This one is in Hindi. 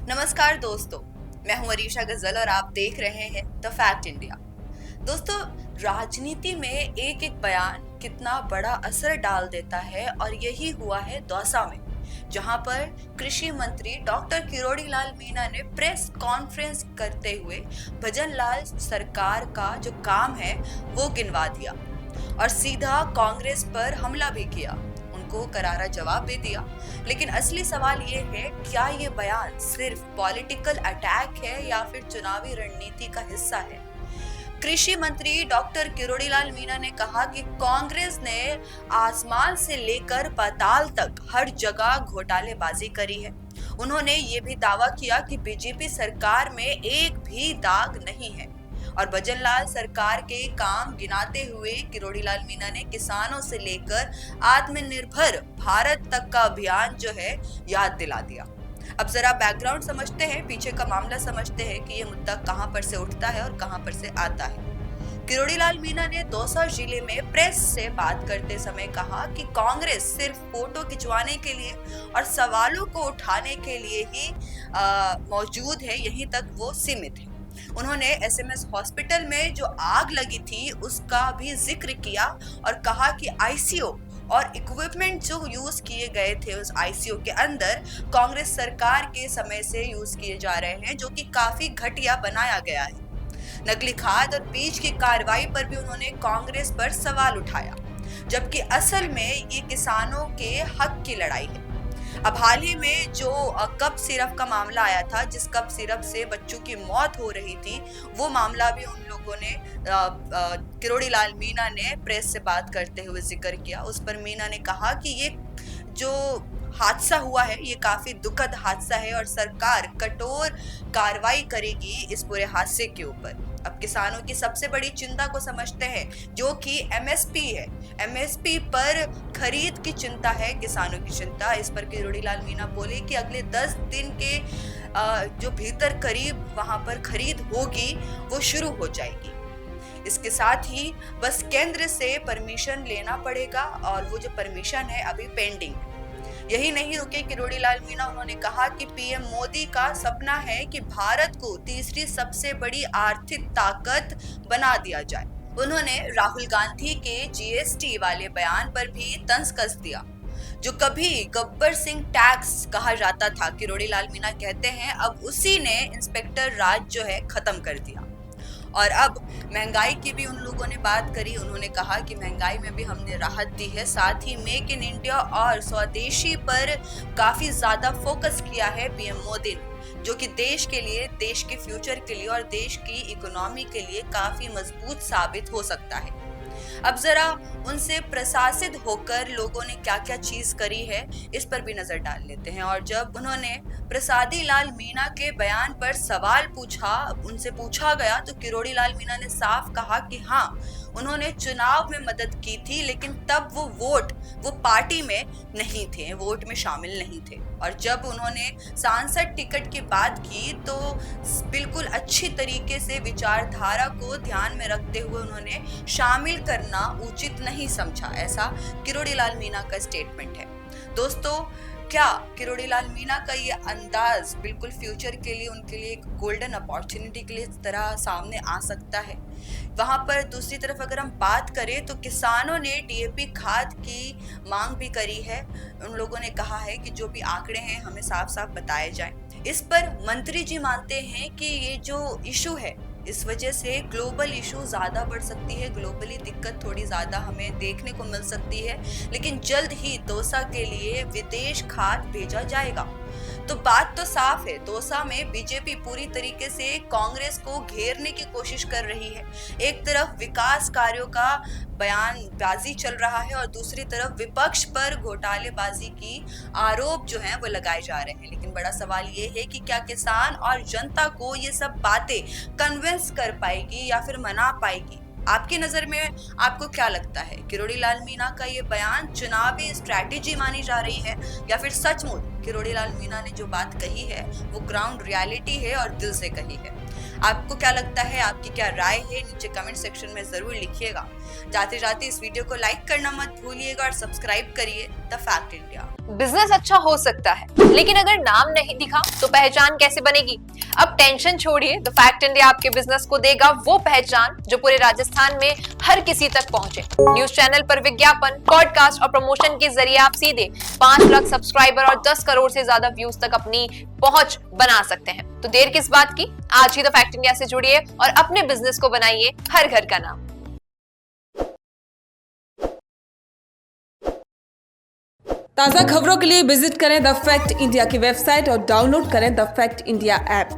नमस्कार दोस्तों, मैं हूं अरीशा गजल और आप देख रहे हैं द फैक्ट इंडिया। दोस्तों, राजनीति में एक एक बयान कितना बड़ा असर डाल देता है और यही हुआ है दौसा में, जहां पर कृषि मंत्री डॉक्टर किरोड़ी लाल मीणा ने प्रेस कॉन्फ्रेंस करते हुए भजन लाल सरकार का जो काम है वो गिनवा दिया और सीधा कांग्रेस पर हमला भी किया, उनको करारा जवाब दे दिया। लेकिन असली सवाल ये है, क्या ये बयान सिर्फ पॉलिटिकल अटैक है या फिर चुनावी रणनीति का हिस्सा है? कृषि मंत्री डॉक्टर किरोड़ी लाल मीणा ने कहा कि कांग्रेस ने आसमान से लेकर पाताल तक हर जगह घोटालेबाजी करी है। उन्होंने ये भी दावा किया कि बीजेपी सरकार में एक भी दाग नहीं है और भजन लाल सरकार के काम गिनाते हुए किरोड़ी लाल मीणा ने किसानों से लेकर आत्मनिर्भर भारत तक का अभियान जो है याद दिला दिया। अब जरा बैकग्राउंड समझते हैं, पीछे का मामला समझते हैं कि ये मुद्दा कहां पर से उठता है और कहां पर से आता है। किरोड़ी लाल मीणा ने दौसा जिले में प्रेस से बात करते समय कहा कि कांग्रेस सिर्फ फोटो खिंचवाने के लिए और सवालों को उठाने के लिए ही मौजूद है, यहीं तक वो सीमित है। उन्होंने एसएमएस हॉस्पिटल में जो आग लगी थी उसका भी जिक्र किया और कहा कि आईसीयू और इक्विपमेंट जो यूज किए गए थे उस आईसीयू के अंदर कांग्रेस सरकार के समय से यूज किए जा रहे हैं, जो कि काफी घटिया बनाया गया है। नकली खाद और बीज की कार्रवाई पर भी उन्होंने कांग्रेस पर सवाल उठाया, जबकि असल में ये किसानों के हक की लड़ाई है। अब हाल ही में जो कप सिरप का मामला आया था, जिस कप सिरप से बच्चों की मौत हो रही थी, वो मामला भी उन लोगों ने किरोड़ी लाल मीणा ने प्रेस से बात करते हुए जिक्र किया। उस पर मीणा ने कहा कि ये जो हादसा हुआ है ये काफी दुखद हादसा है और सरकार कठोर कार्रवाई करेगी इस पूरे हादसे के ऊपर। अब किसानों की सबसे बड़ी चिंता को समझते हैं, जो कि एमएसपी है। एमएसपी पर खरीद की चिंता है, किसानों की चिंता। इस पर किरोड़ी लाल मीणा बोले कि अगले 10 दिन के जो भीतर करीब वहां पर खरीद होगी वो शुरू हो जाएगी। इसके साथ ही बस केंद्र से परमिशन लेना पड़ेगा और वो जो परमिशन है अभी पेंडिंग। यही नहीं रुके किरोड़ी लाल मीणा, उन्होंने कहा कि पीएम मोदी का सपना है कि भारत को तीसरी सबसे बड़ी आर्थिक ताकत बना दिया जाए। उन्होंने राहुल गांधी के जीएसटी वाले बयान पर भी तंज कस दिया, जो कभी गब्बर सिंह टैक्स कहा जाता था। किरोड़ी लाल मीणा कहते हैं अब उसी ने इंस्पेक्टर राज जो है खत्म कर दिया। और अब महंगाई की भी उन लोगों ने बात करी। उन्होंने कहा कि महंगाई में भी हमने राहत दी है, साथ ही मेक इन इंडिया और स्वदेशी पर काफी ज्यादा फोकस किया है पीएम मोदी ने, जो कि देश के लिए, देश के फ्यूचर के लिए और देश की इकोनॉमी के लिए काफी मजबूत साबित हो सकता है। अब जरा उनसे प्रशासित होकर लोगों ने क्या क्या चीज करी है इस पर भी नजर डाल लेते हैं। और जब उन्होंने प्रसादी लाल मीणा के बयान पर सवाल पूछा, उनसे पूछा गया, तो किरोड़ी लाल मीणा ने साफ कहा कि हाँ, उन्होंने चुनाव में मदद की थी, लेकिन तब वो पार्टी में नहीं थे, वोट में शामिल नहीं थे। और जब उन्होंने सांसद टिकट की बात की तो बिल्कुल अच्छी तरीके से विचारधारा को ध्यान में रखते हुए उन्होंने शामिल करना उचित नहीं समझा, ऐसा किरोड़ी लाल मीणा का स्टेटमेंट है। दोस्तों, क्या किरोड़ी लाल मीणा का ये अंदाज बिल्कुल फ्यूचर के लिए, उनके लिए एक गोल्डन अपॉर्चुनिटी के लिए इस तरह सामने आ सकता है? वहां पर दूसरी तरफ अगर हम बात करें तो किसानों ने डीएपी खाद की मांग भी करी है। उन लोगों ने कहा है कि जो भी आंकड़े हैं हमें साफ साफ बताए जाएं। इस पर मंत्री जी मानते हैं कि ये जो इशू है, इस वजह से ग्लोबल इशू ज्यादा बढ़ सकती है, ग्लोबली दिक्कत थोड़ी ज्यादा हमें देखने को मिल सकती है, लेकिन जल्द ही दौसा के लिए विदेश खाद भेजा जाएगा। तो बात तो साफ है, दौसा में बीजेपी पूरी तरीके से कांग्रेस को घेरने की कोशिश कर रही है। एक तरफ विकास कार्यों का बयानबाजी चल रहा है और दूसरी तरफ विपक्ष पर घोटालेबाजी की आरोप जो हैं वो लगाए जा रहे हैं। लेकिन बड़ा सवाल ये है कि क्या किसान और जनता को ये सब बातें कन्विंस कर पाएगी या फिर मना पाएगी? आपकी नजर में आपको क्या लगता है? किरोड़ी लाल मीणा का ये बयान चुनावी स्ट्रैटेजी मानी जा रही है या फिर सचमुच किरोड़ी लाल मीणा ने जो बात कही है वो ग्राउंड रियलिटी है और दिल से कही है? आपको क्या लगता है? आपकी क्या राय है? नीचे कमेंट सेक्शन में जरूर लिखिएगा। जाते जाते इस वीडियो को लाइक करना मत भूलिएगा और सब्सक्राइब करिए द फैक्ट इंडिया। बिजनेस अच्छा हो सकता है, लेकिन अगर नाम नहीं दिखा तो पहचान कैसे बनेगी? अब टेंशन छोड़िए, द फैक्ट इंडिया आपके बिजनेस को देगा वो पहचान जो पूरे राजस्थान में हर किसी तक पहुंचे। न्यूज चैनल पर विज्ञापन, पॉडकास्ट और प्रमोशन के जरिए आप सीधे 5 लाख सब्सक्राइबर और 10 करोड़ से ज्यादा व्यूज तक अपनी पहुंच बना सकते हैं। तो देर किस बात की, आज ही द फैक्ट इंडिया से जुड़िए और अपने बिजनेस को बनाइए हर घर का नाम। ताज़ा खबरों के लिए विजिट करें द फैक्ट इंडिया की वेबसाइट और डाउनलोड करें द फैक्ट इंडिया ऐप।